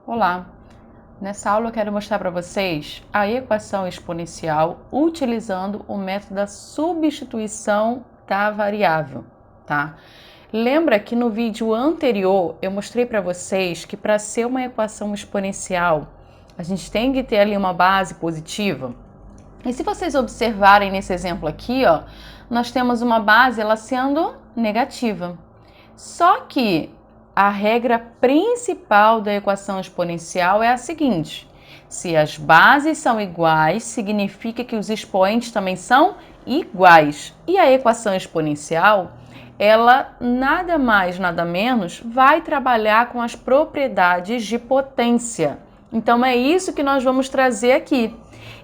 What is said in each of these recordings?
Olá! Nessa aula eu quero mostrar para vocês a equação exponencial utilizando o método da substituição da variável, tá? Lembra que no vídeo anterior eu mostrei para vocês que para ser uma equação exponencial a gente tem que ter ali uma base positiva? E se vocês observarem nesse exemplo aqui, ó, nós temos uma base ela sendo negativa. Só que a regra principal da equação exponencial é a seguinte: se as bases são iguais, significa que os expoentes também são iguais. E a equação exponencial, ela nada mais, nada menos, vai trabalhar com as propriedades de potência. Então é isso que nós vamos trazer aqui.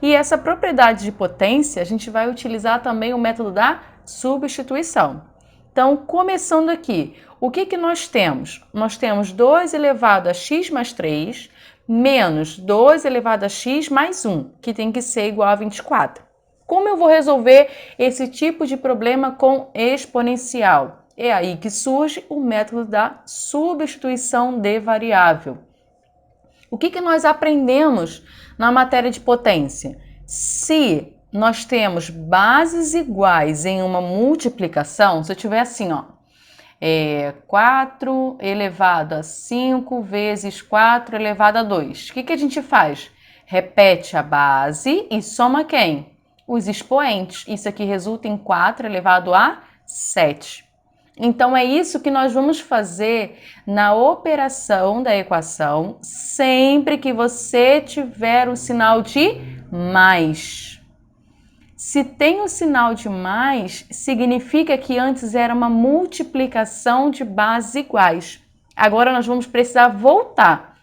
E essa propriedade de potência, a gente vai utilizar também o método da substituição. Então, começando aqui, o que nós temos? Nós temos 2 elevado a x mais 3 menos 2 elevado a x mais 1, que tem que ser igual a 24. Como eu vou resolver esse tipo de problema com exponencial? É aí que surge o método da substituição de variável. O que nós aprendemos na matéria de potência? Se nós temos bases iguais em uma multiplicação, se eu tiver assim, ó, 4 elevado a 5 vezes 4 elevado a 2. O que a gente faz? Repete a base e soma quem? Os expoentes. Isso aqui resulta em 4 elevado a 7. Então, é isso que nós vamos fazer na operação da equação sempre que você tiver o sinal de mais. Se tem o sinal de mais, significa que antes era uma multiplicação de bases iguais. Agora nós vamos precisar voltar.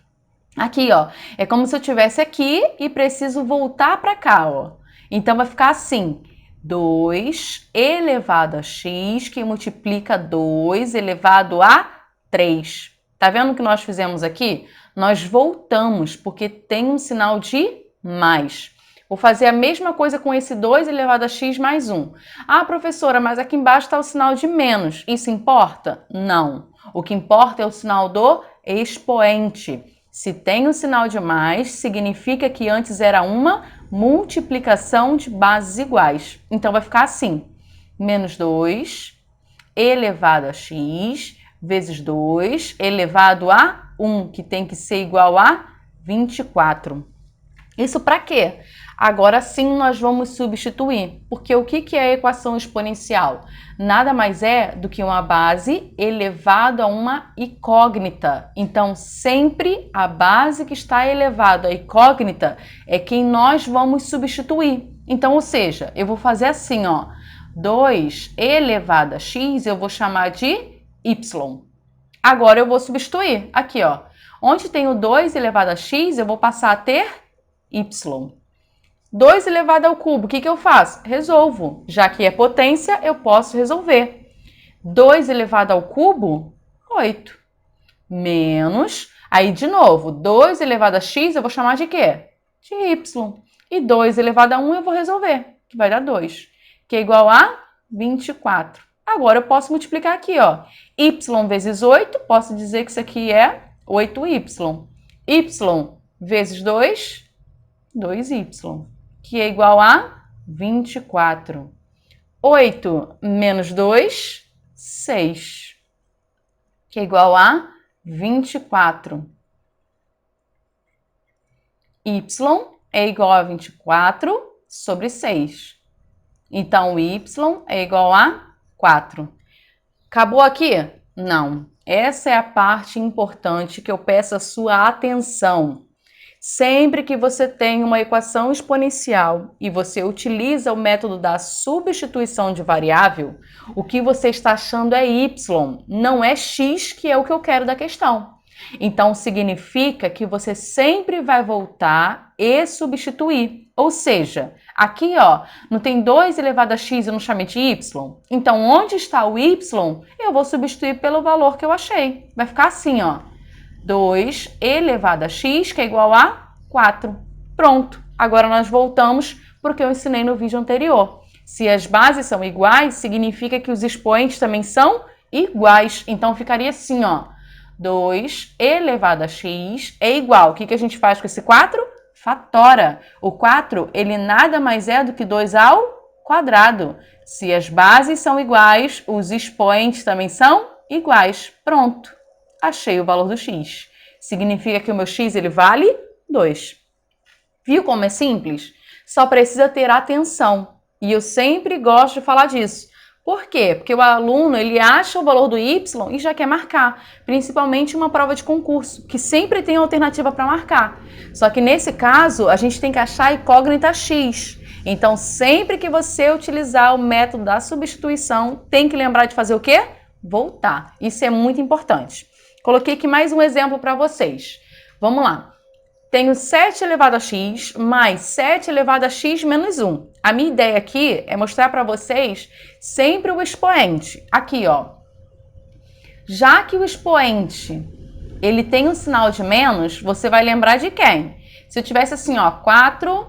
Aqui, ó, é como se eu estivesse aqui e preciso voltar para cá, ó. Então vai ficar assim: 2 elevado a x, que multiplica 2 elevado a 3. Tá vendo o que nós fizemos aqui? Nós voltamos, porque tem um sinal de mais. Vou fazer a mesma coisa com esse 2 elevado a x mais 1. Ah, professora, mas aqui embaixo está o sinal de menos. Isso importa? Não. O que importa é o sinal do expoente. Se tem o sinal de mais, significa que antes era uma multiplicação de bases iguais. Então, vai ficar assim: menos 2 elevado a x vezes 2 elevado a 1, que tem que ser igual a 24. Isso para quê? Agora sim nós vamos substituir, porque o que é a equação exponencial? Nada mais é do que uma base elevado a uma incógnita. Então, sempre a base que está elevada à incógnita é quem nós vamos substituir. Então, ou seja, eu vou fazer assim, ó, 2 elevado a x eu vou chamar de y. Agora eu vou substituir, aqui ó, onde tem o 2 elevado a x eu vou passar a ter y. 2 elevado ao cubo, o que eu faço? Resolvo. Já que é potência, eu posso resolver. 2 elevado ao cubo, 8. Menos, aí de novo, 2 elevado a x eu vou chamar de quê? De y. E 2 elevado a 1 eu vou resolver, que vai dar 2, que é igual a 24. Agora eu posso multiplicar aqui, ó. Y vezes 8, posso dizer que isso aqui é 8y. Y vezes 2, 2y, que é igual a 24. 8 menos 2, 6, que é igual a 24. Y é igual a 24 sobre 6. Então, y é igual a 4. Acabou aqui? Não. Essa é a parte importante que eu peço a sua atenção. Sempre que você tem uma equação exponencial e você utiliza o método da substituição de variável, o que você está achando é y, não é x, que é o que eu quero da questão. Então, significa que você sempre vai voltar e substituir. Ou seja, aqui ó, não tem 2 elevado a x, eu não chamei de y? Então, onde está o y, eu vou substituir pelo valor que eu achei. Vai ficar assim, ó. 2 elevado a x, que é igual a 4. Pronto. Agora nós voltamos para o que eu ensinei no vídeo anterior. Se as bases são iguais, significa que os expoentes também são iguais. Então, ficaria assim, ó. 2 elevado a x é igual. O que a gente faz com esse 4? Fatora. O 4, ele nada mais é do que 2 ao quadrado. Se as bases são iguais, os expoentes também são iguais. Pronto. Achei o valor do x. Significa que o meu x ele vale 2. Viu como é simples? Só precisa ter atenção. E eu sempre gosto de falar disso. Por quê? Porque o aluno ele acha o valor do y e já quer marcar. Principalmente uma prova de concurso, que sempre tem alternativa para marcar. Só que nesse caso, a gente tem que achar a incógnita x. Então, sempre que você utilizar o método da substituição, tem que lembrar de fazer o quê? Voltar. Isso é muito importante. Coloquei aqui mais um exemplo para vocês. Vamos lá. Tenho 7 elevado a x mais 7 elevado a x menos 1. A minha ideia aqui é mostrar para vocês sempre o expoente. Aqui, ó. Já que o expoente ele tem um sinal de menos, você vai lembrar de quem? Se eu tivesse assim, ó, 4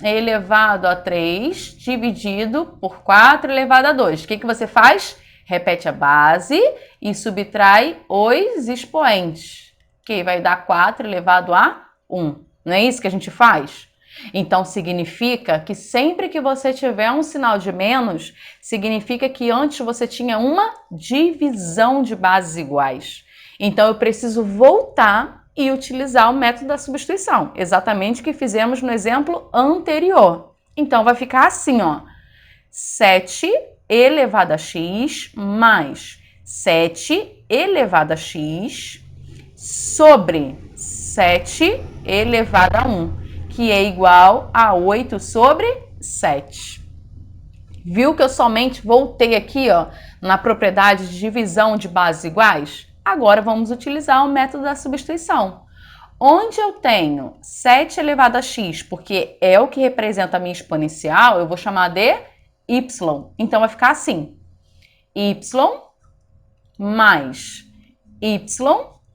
elevado a 3 dividido por 4 elevado a 2. O que você faz? Repete a base e subtrai os expoentes, que vai dar 4 elevado a 1. Não é isso que a gente faz? Então, significa que sempre que você tiver um sinal de menos, significa que antes você tinha uma divisão de bases iguais. Então, eu preciso voltar e utilizar o método da substituição, exatamente o que fizemos no exemplo anterior. Então, vai ficar assim, ó, 7 elevado a x mais 7 elevado a x sobre 7 elevado a 1, que é igual a 8 sobre 7. Viu que eu somente voltei aqui, ó, na propriedade de divisão de bases iguais? Agora vamos utilizar o método da substituição. Onde eu tenho 7 elevado a x, porque é o que representa a minha exponencial, eu vou chamar de y. Então vai ficar assim: y mais y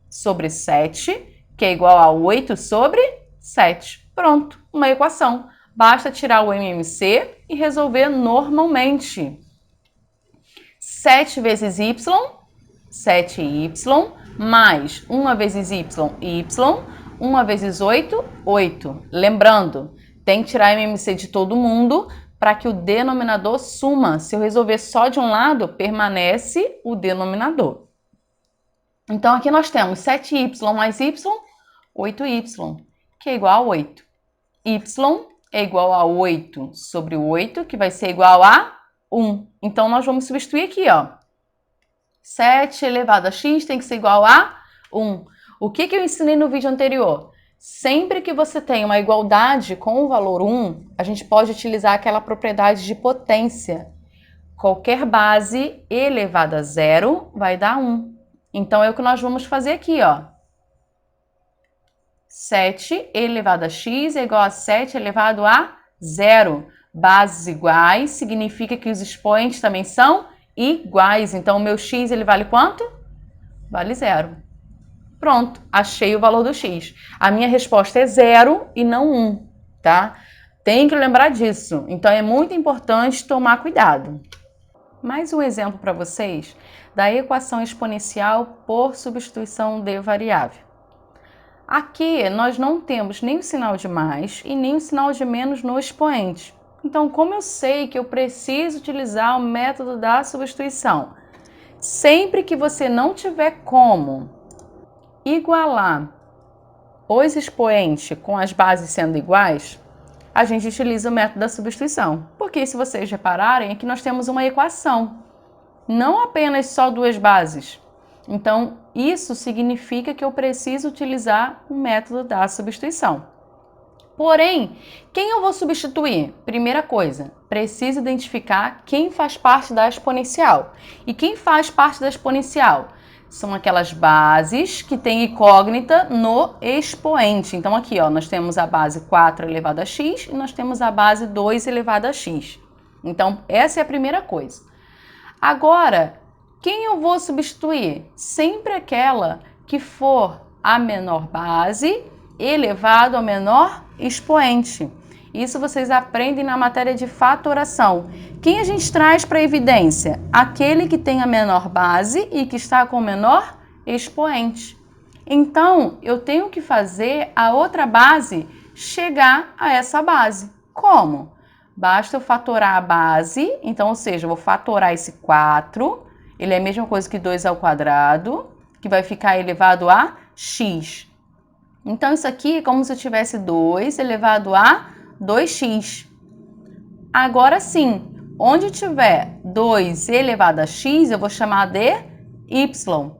sobre 7, que é igual a 8 sobre 7. Pronto, uma equação. Basta tirar o MMC e resolver normalmente. 7 vezes y, 7y, mais 1 vezes y, 1 vezes 8, 8. Lembrando, tem que tirar MMC de todo mundo para que o denominador suma. Se eu resolver só de um lado, permanece o denominador. Então, aqui nós temos 7y mais y, 8y, que é igual a 8. Y é igual a 8 sobre 8, que vai ser igual a 1. Então, nós vamos substituir aqui, ó. 7 elevado a x tem que ser igual a 1. O que eu ensinei no vídeo anterior? Sempre que você tem uma igualdade com o valor 1, a gente pode utilizar aquela propriedade de potência. Qualquer base elevada a 0 vai dar 1. Então, é o que nós vamos fazer aqui, ó. 7 elevado a x é igual a 7 elevado a 0. Bases iguais significa que os expoentes também são iguais. Então, o meu x ele vale quanto? Vale 0. Pronto, achei o valor do x. A minha resposta é 0 e não 1, tá? Tem que lembrar disso. Então, é muito importante tomar cuidado. Mais um exemplo para vocês da equação exponencial por substituição de variável. Aqui, nós não temos nem o sinal de mais e nem o sinal de menos no expoente. Então, como eu sei que eu preciso utilizar o método da substituição? Sempre que você não tiver como igualar os expoentes com as bases sendo iguais, a gente utiliza o método da substituição. Porque se vocês repararem, aqui nós temos uma equação, não apenas só duas bases. Então, isso significa que eu preciso utilizar o método da substituição. Porém, quem eu vou substituir? Primeira coisa, preciso identificar quem faz parte da exponencial. E quem faz parte da exponencial? São aquelas bases que têm incógnita no expoente. Então, aqui, ó, nós temos a base 4 elevado a x e nós temos a base 2 elevado a x. Então, essa é a primeira coisa. Agora, quem eu vou substituir? Sempre aquela que for a menor base elevado ao menor expoente. Isso vocês aprendem na matéria de fatoração. Quem a gente traz para evidência? Aquele que tem a menor base e que está com o menor expoente. Então, eu tenho que fazer a outra base chegar a essa base. Como? Basta eu fatorar a base, então, ou seja, eu vou fatorar esse 4, ele é a mesma coisa que 2 ao quadrado, que vai ficar elevado a x. Então, isso aqui é como se eu tivesse 2 elevado a 2x. Agora sim, onde tiver 2 elevado a x, eu vou chamar de y.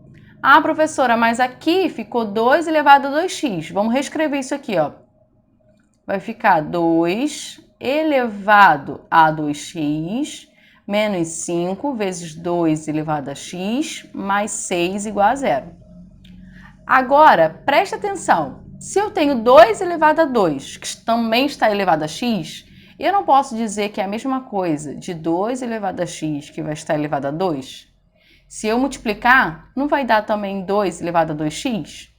Ah, professora, mas aqui ficou 2 elevado a 2x. Vamos reescrever isso aqui, ó. Vai ficar 2 elevado a 2x menos 5 vezes 2 elevado a x mais 6 igual a 0. Agora, presta atenção. Se eu tenho 2 elevado a 2, que também está elevado a x, eu não posso dizer que é a mesma coisa de 2 elevado a x que vai estar elevado a 2? Se eu multiplicar, não vai dar também 2 elevado a 2x?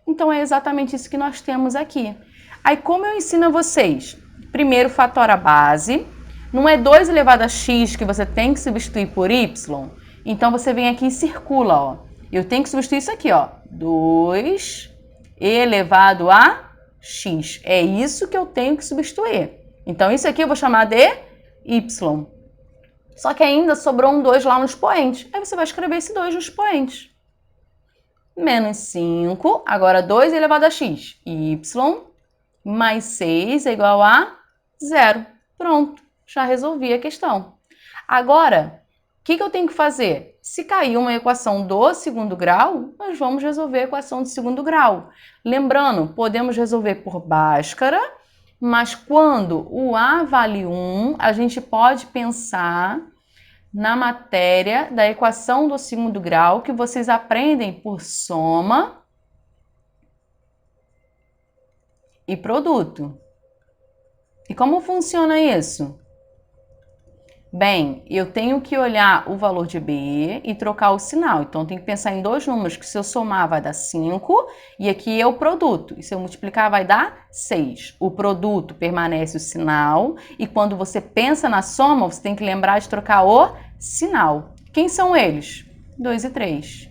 Então, é exatamente isso que nós temos aqui. Aí, como eu ensino a vocês? Primeiro, fatora a base. Não é 2 elevado a x que você tem que substituir por y? Então, você vem aqui e circula, ó. Eu tenho que substituir isso aqui, ó. 2 elevado a x. É isso que eu tenho que substituir. Então, isso aqui eu vou chamar de y. Só que ainda sobrou um 2 lá no expoente. Aí você vai escrever esse 2 no expoente. Menos 5, agora 2 elevado a x. Y mais 6 é igual a 0. Pronto, já resolvi a questão. Agora, o que eu tenho que fazer? Se cair uma equação do segundo grau, nós vamos resolver a equação de segundo grau. Lembrando, podemos resolver por Bhaskara, mas quando o A vale 1, a gente pode pensar na matéria da equação do segundo grau, que vocês aprendem por soma e produto. E como funciona isso? Bem, eu tenho que olhar o valor de B e trocar o sinal. Então, eu tenho que pensar em dois números que se eu somar vai dar 5 e aqui é o produto. E se eu multiplicar vai dar 6. O produto permanece o sinal e quando você pensa na soma, você tem que lembrar de trocar o sinal. Quem são eles? 2 e 3.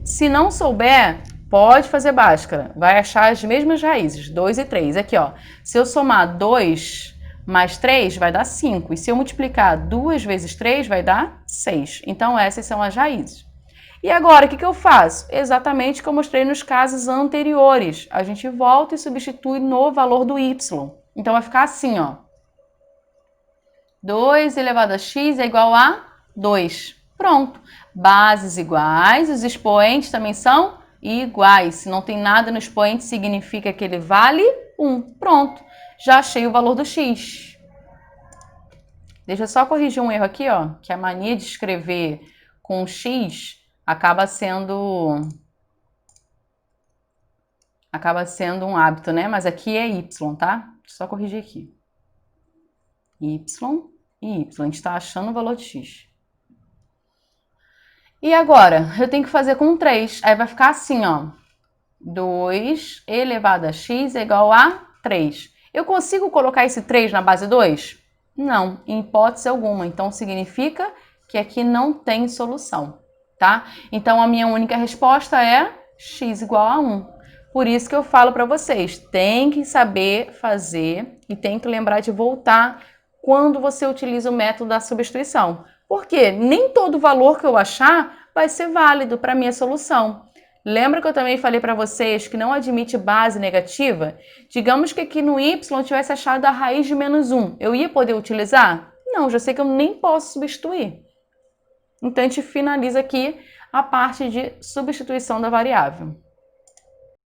Se não souber, pode fazer Bhaskara. Vai achar as mesmas raízes, 2 e 3. Aqui, ó. Se eu somar 2 mais 3, vai dar 5. E se eu multiplicar 2 vezes 3, vai dar 6. Então, essas são as raízes. E agora, o que eu faço? Exatamente o que eu mostrei nos casos anteriores. A gente volta e substitui no valor do y. Então, vai ficar assim, ó. 2 elevado a x é igual a 2. Pronto. Bases iguais, os expoentes também são iguais. Se não tem nada no expoente, significa que ele vale 1. Pronto. Já achei o valor do x. Deixa eu só corrigir um erro aqui, ó, que a mania de escrever com x acaba sendo um hábito, né? Mas aqui é y, tá? Deixa eu só corrigir aqui. Y e y. A gente está achando o valor de x. E agora, eu tenho que fazer com 3. Aí vai ficar assim, ó. 2 elevado a x é igual a 3. Eu consigo colocar esse 3 na base 2? Não, em hipótese alguma. Então, significa que aqui não tem solução, tá? Então, a minha única resposta é x igual a 1. Por isso que eu falo para vocês, tem que saber fazer e tem que lembrar de voltar quando você utiliza o método da substituição. Porque nem todo valor que eu achar vai ser válido para a minha solução. Lembra que eu também falei para vocês que não admite base negativa? Digamos que aqui no y eu tivesse achado a raiz de menos 1. Eu ia poder utilizar? Não, já sei que eu nem posso substituir. Então, a gente finaliza aqui a parte de substituição da variável.